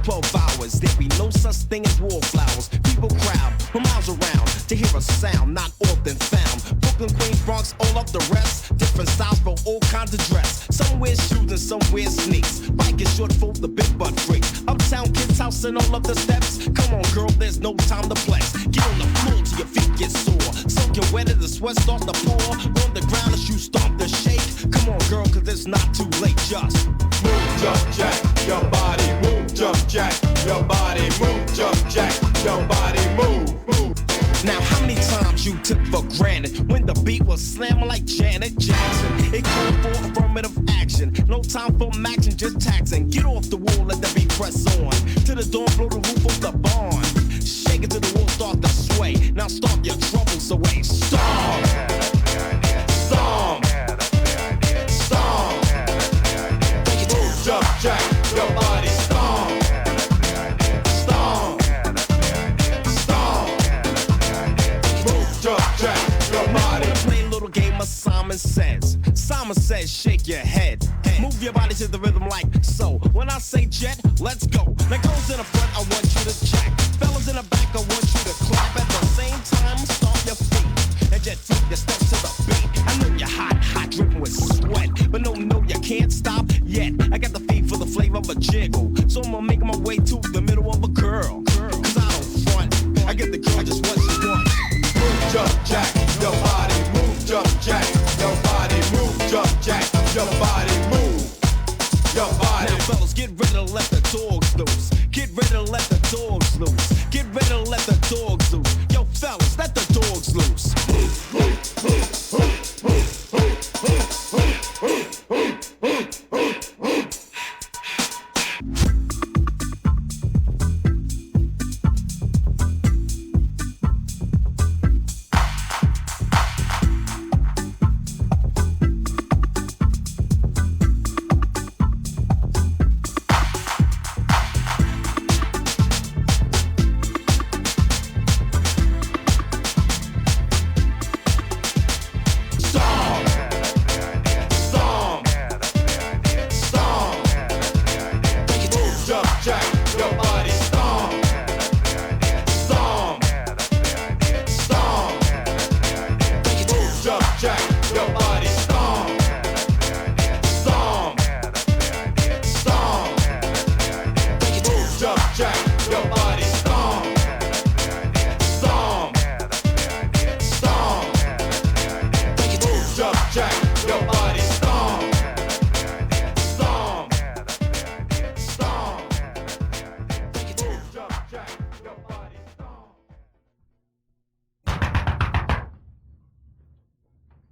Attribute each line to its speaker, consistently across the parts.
Speaker 1: 12 hours. There be no such thing as wallflowers. People crowd from miles around to hear a sound not often found. Brooklyn, Queens, Bronx, all of the rest. Different styles for all kinds of dress. Some wear shoes and some wear sneaks. Bike is short for the big butt freaks. Uptown kids house and all of the steps. Come on, girl, there's no time to flex. Get on the floor till your feet get sore. Soaking wet as the sweat starts to pour. On the ground as you stomp the shake. Come on, girl, cause it's not too late. Just
Speaker 2: move, jump, jack, your body. Move, jump, jack, your body. Move, jump, jack, your body. Move, move.
Speaker 1: Now, how many times you took for granted when the beat was slamming like Janet Jackson? It called for affirmative action. No time for action, just taxing. Get off the wall, let the beat press on. To the dawn, blow the roof off the barn. Shake it till the wall start to sway. Now start your troubles away. Stomp! Stomp! Stomp!
Speaker 2: Move, jump, jack, your body. Stomp! Stomp! Stomp! Move, jump, jack, your body.
Speaker 1: Play a little game of Simon Says. Simon Says, shake your head. Move your body to the rhythm like so. When I say jet, let's go. Now girls in the front, I want you to check. Fellas in the back, I want you to clap. At the same time, stomp your feet. And just take your steps to the beat. I know you're hot, hot, dripping with sweat. But no, you can't stop yet. I got the feed for the flavor of a jiggle. So I'm gonna make my way to the middle of a girl. Cause I don't front. I get the girl just what she wants.
Speaker 2: Move, jump, jack, your body. Move, jump, jack, your body. Move, jump, jack, your body. Move, your body.
Speaker 1: Now fellas, get ready to let the dogs loose. Get ready to let the dogs loose. Get ready to let the dogs loose. Yo fellas, let the dogs loose.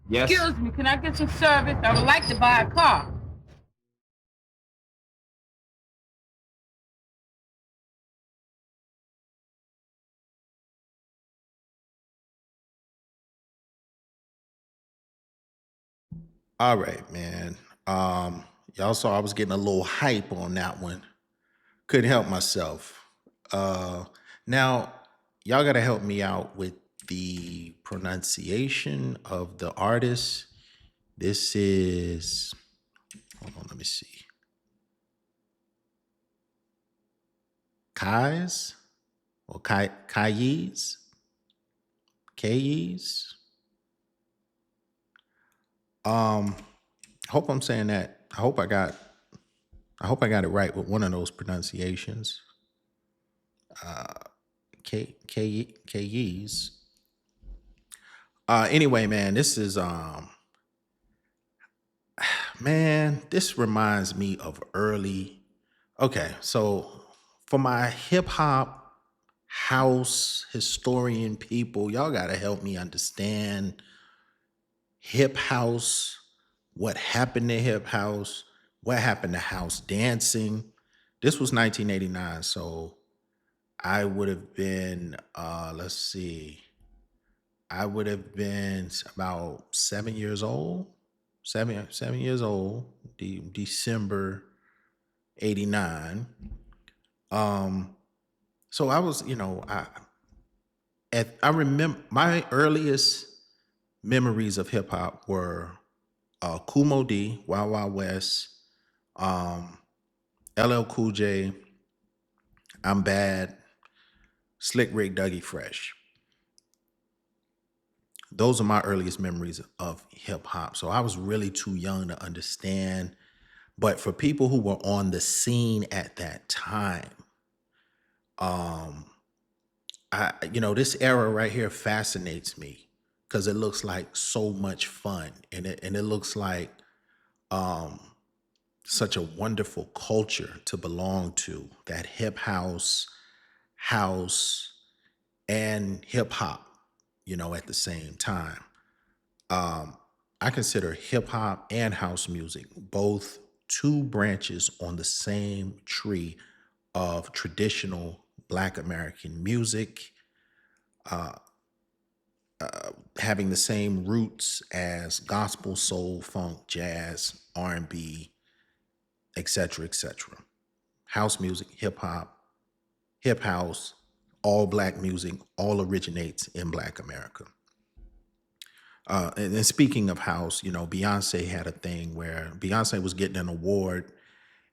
Speaker 3: Yes.
Speaker 4: Excuse me, can I get some service? I would like to buy a car.
Speaker 3: All right, man. Y'all saw I was getting a little hype on that one. Couldn't help myself. Now, y'all gotta help me out with the pronunciation of the artist. This is, hold on, let me see. Kyze or Kyze? K-Yze? I hope I'm saying that. I hope I got it right with one of those pronunciations. K-Yze. Anyway, man, this is man, this reminds me of early. Okay, so for my hip hop house historian people, y'all gotta help me understand hip house, what happened to hip house, what happened to house dancing. This was 1989, so I would have been, let's see, I would have been about 7 years old, 7 years old, December 89. So I was, I remember my earliest memories of hip hop were Kumo D, Wild Wild West, LL Cool J, I'm Bad, Slick Rick, Dougie Fresh. Those are my earliest memories of hip hop. So I was really too young to understand. But for people who were on the scene at that time, um, this era right here fascinates me because it looks like so much fun, and it looks like um, such a wonderful culture to belong to. That hip house, and hip hop, at the same time. Um, I consider hip hop and house music both two branches on the same tree of traditional Black American music, uh, having the same roots as gospel, soul, funk, jazz, R&B, etc., etc. House music, hip hop, hip house, all Black music, all originates in Black America. And then speaking of house, Beyonce had a thing where Beyonce was getting an award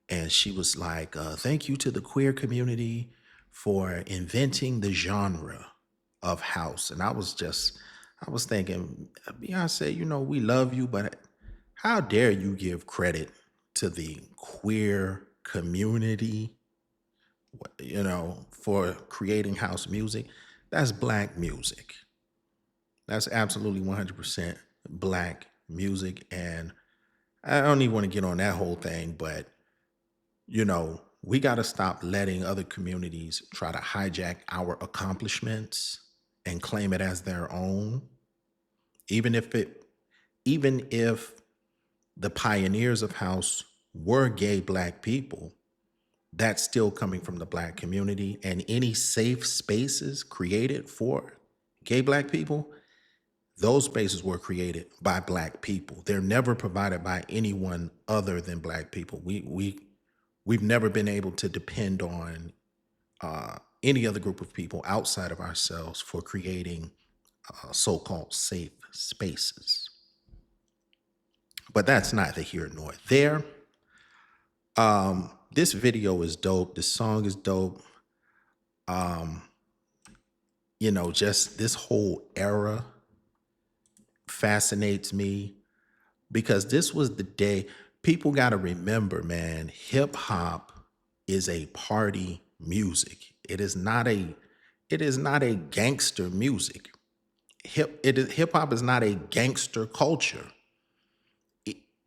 Speaker 3: and she was like, thank you to the queer community for inventing the genre of house. And I was thinking, Beyonce, we love you, but how dare you give credit to the queer community, for creating house music? That's Black music. That's absolutely 100% Black music. And I don't even want to get on that whole thing, but we got to stop letting other communities try to hijack our accomplishments and claim it as their own. Even if it, even if the pioneers of house were gay Black people, that's still coming from the Black community. And any safe spaces created for gay Black people, those spaces were created by Black people. They're never provided by anyone other than Black people. We've never been able to depend on any other group of people outside of ourselves for creating so-called safe spaces. But that's neither here nor there. This video is dope. This song is dope. Just this whole era fascinates me because this was the day. People got to remember, man, hip hop is a party music. It is not a gangster music. Hip hop is not a gangster culture.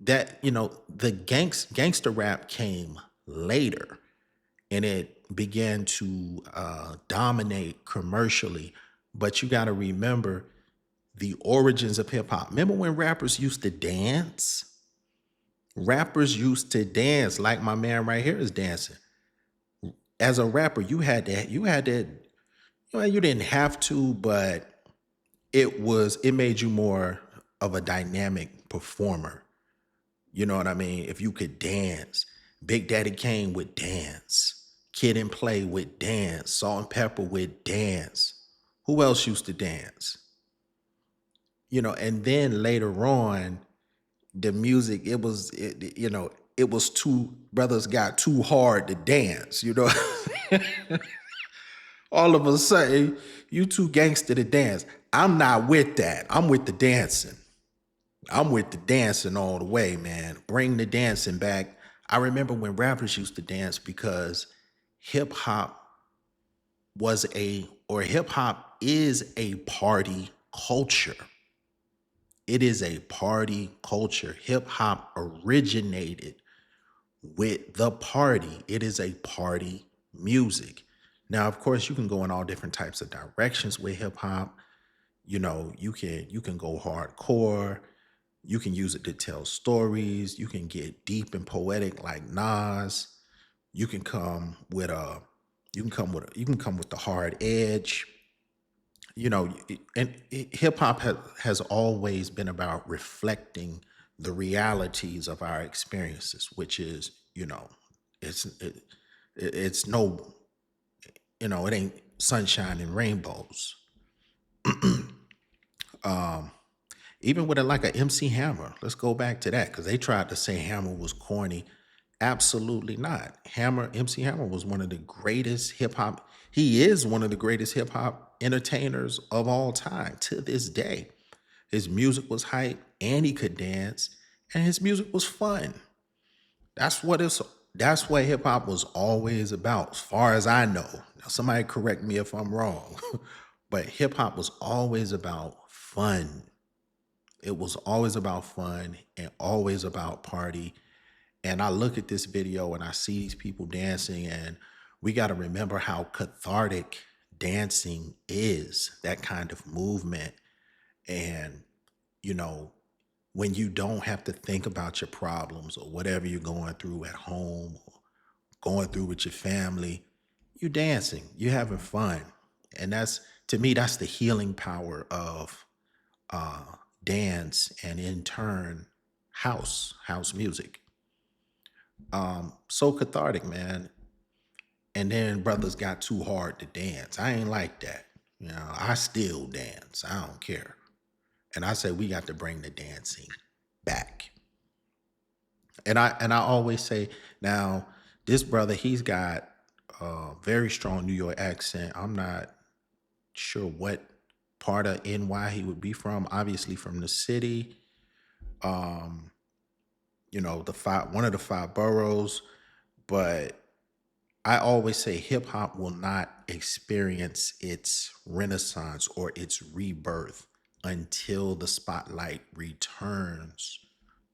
Speaker 3: The gangster rap came later, and it began to dominate commercially. But you got to remember the origins of hip hop. Remember when rappers used to dance? Rappers used to dance like my man right here is dancing. As a rapper, you didn't have to, but it made you more of a dynamic performer. You know what I mean? If you could dance, Big Daddy Kane would dance, Kid and Play would dance, Salt and Pepper would dance. Who else used to dance? And then later on, the music, it was two brothers got too hard to dance, All of a sudden, you too gangster to dance. I'm not with that. I'm with the dancing. I'm with the dancing all the way, man. Bring the dancing back. I remember when rappers used to dance because hip hop hip hop is a party culture. It is a party culture. Hip hop originated with the party. It is a party music. Now, of course, you can go in all different types of directions with hip hop. You can go hardcore. You can use it to tell stories. You can get deep and poetic like Nas. You can come with the hard edge. And hip hop has always been about reflecting the realities of our experiences, which is, it's no, it ain't sunshine and rainbows. Even with like a MC Hammer, let's go back to that because they tried to say Hammer was corny, Absolutely not. MC Hammer was one of the greatest hip hop. He is one of the greatest hip hop entertainers of all time to this day. His music was hype and he could dance and his music was fun. That's what it's that's what hip hop was always about, as far as I know. Now somebody correct me if I'm wrong. But hip hop was always about fun. It was always about fun and always about party. And I look at this video and I see these people dancing, and we got to remember how cathartic dancing is, that kind of movement. And, you know, when you don't have to think about your problems or whatever you're going through at home or going through with your family, you dancing, you having fun. And that's, to me, that's the healing power of uh, dance and in turn, house music. So cathartic, man. And then brothers got too hard to dance. I ain't like that. You know, I still dance. I don't care. And I say we got to bring the dancing back. And I always say now, this brother, he's got a very strong New York accent. I'm not sure what part of NY he would be from. Obviously from the city. Um, you know, the five one of the five boroughs. But I always say hip hop will not experience its renaissance or its rebirth until the spotlight returns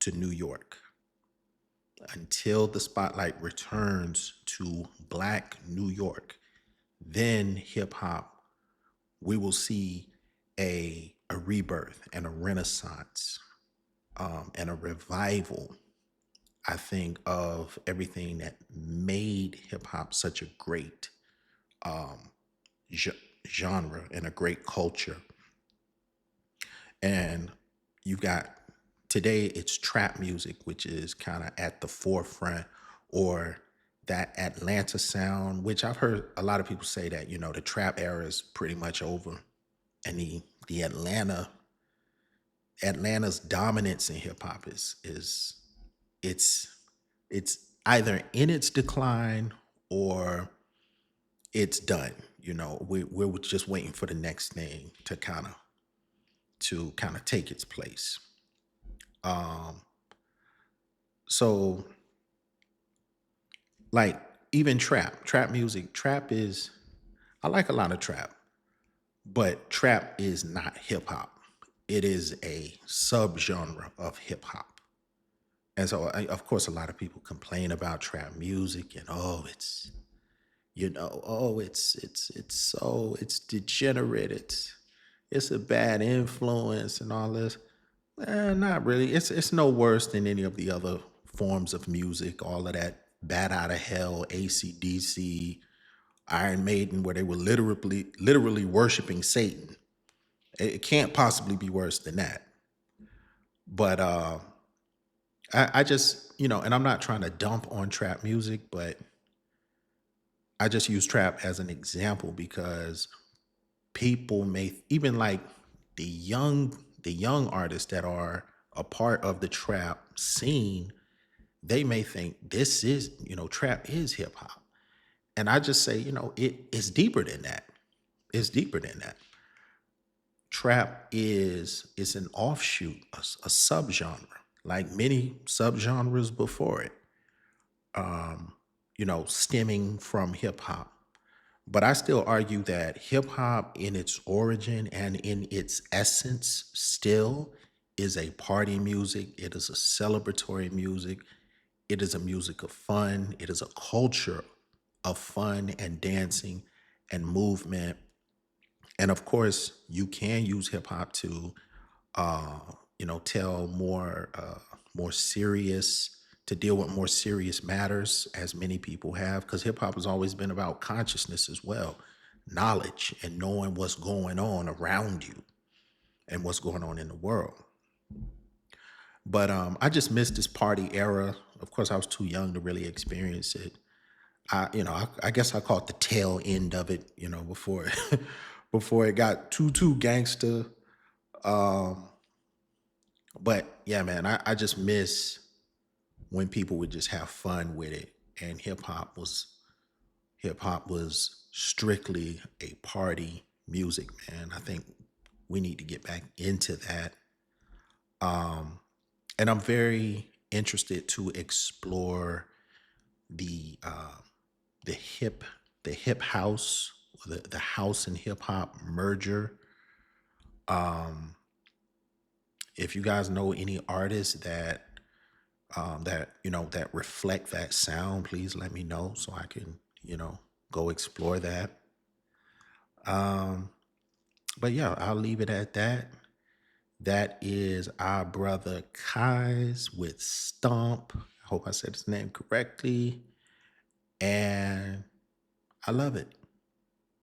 Speaker 3: to New York. Until the spotlight returns to Black New York, then hip hop, we will see a rebirth and a renaissance, and a revival, I think, of everything that made hip hop such a great um, genre and a great culture. And you've got today, it's trap music, which is kind of at the forefront, or that Atlanta sound, which I've heard a lot of people say that, you know, the trap era is pretty much over. And the Atlanta's dominance in hip hop is it's it's either in its decline or it's done. You know, we're just waiting for the next thing to kind of take its place. Um, so like even trap music, trap is, I like a lot of trap, but trap is not hip hop. It is a subgenre of hip hop. And so, of course, a lot of people complain about trap music and oh, it's oh, it's degenerate. It's a bad influence and all this. Not really. It's no worse than any of the other forms of music. All of that Bat Out of Hell, AC/DC, Iron Maiden, where they were literally worshiping Satan. It can't possibly be worse than that. But I just, and I'm not trying to dump on trap music, but I just use trap as an example because people may even like the young artists that are a part of the trap scene, they may think this is, trap is hip hop. And I just say, it's deeper than that. It's deeper than that. Trap is an offshoot, a subgenre, like many subgenres before it, stemming from hip hop. But I still argue that hip hop in its origin and in its essence still is a party music. It is a celebratory music. It is a music of fun. It is a culture of fun and dancing and movement. And of course, you can use hip hop to, uh, tell more serious, to deal with more serious matters, as many people have, because hip hop has always been about consciousness as well, knowledge and knowing what's going on around you and what's going on in the world. But I just missed this party era. Of course, I was too young to really experience it. I guess I caught the tail end of it, before before it got too gangster. Um, but yeah, man, I just miss when people would just have fun with it. And hip hop was strictly a party music, man. I think we need to get back into that. And I'm very interested to explore the the hip the hip house, the house and hip hop merger. If you guys know any artists that reflect that sound, please let me know so I can go explore that. Um, but yeah, I'll leave it at that. That is our brother Kyze with Stomp. I hope I said his name correctly. And I love it.